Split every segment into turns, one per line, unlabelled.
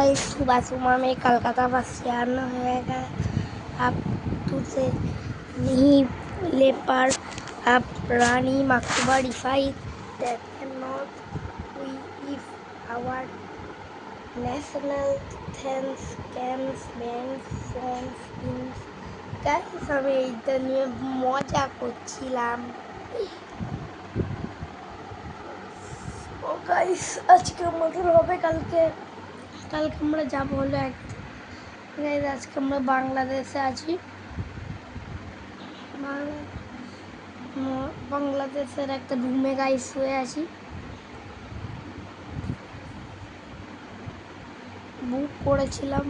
Guys सुबह सुबह में कलकत्ता बस आना होगा। आप दूर से नहीं ले पर आप रानी मकतबा decide that cannot we if our national things scams banks phones pins guys আমি এইটা নিয়ে মজা করছিলাম। ও গাইস আজকে আমাদের হবে কালকে আমরা যাবো হলো এক গাইস আজকে আমরা বাংলাদেশে আছি। বাংলাদেশের একটা রুমে গাইস শুয়ে আছি। বুক করেছিলাম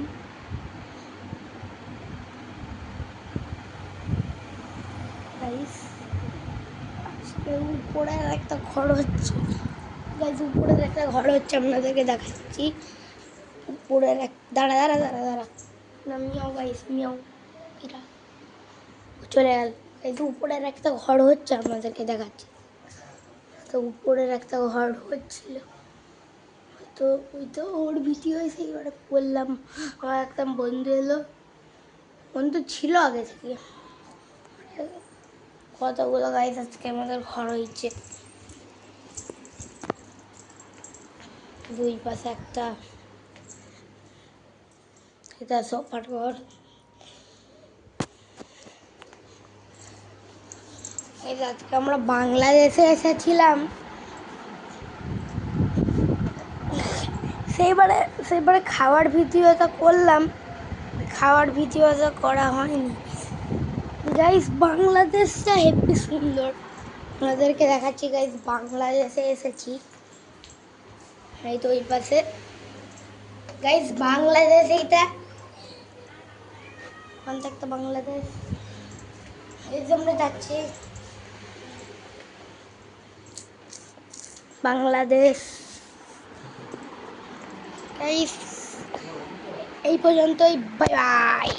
গাইস। আজকে উপরের একটা ঘর হচ্ছে গাইস, উপরের একটা ঘর হচ্ছে আপনাদেরকে দেখাচ্ছি। উপরের এক দাঁড়া দাঁড়া দাঁড়া দাঁড়া না মিয়াও গাইস মিয়াও এরা চলে গেল গাইস। উপরের একটা ঘর হচ্ছে আপনাদেরকে দেখাচ্ছি। তো উপরের একটা ঘর হচ্ছিল, তো ওই তো ওর ভিডিও সেইবারে করলাম। আমার একটা বন্ধু এলো, বন্ধু ছিল আগে থেকে। কতগুলো গাইস আজকে আমাদের ঘর হয়েছে, দুই পাশে একটা, এটা সোফার ঘর। আজকে আমরা বাংলাদেশে এসেছিলাম, সেইবারে খাওয়ার ভিডিওটা করলাম, খাওয়ার ভিডিওটা করা হয়নি গাইস। বাংলাদেশটা হেবি সুন্দর, আপনাদেরকে দেখাচ্ছি গাইস। বাংলাদেশে এসেছি, এই তো ওই পাশে গাইস বাংলাদেশ। এইটা একটা বাংলাদেশ, এই যে আমরা যাচ্ছি বাংলাদেশ গাইস। এই পর্যন্তই, বাই বাই।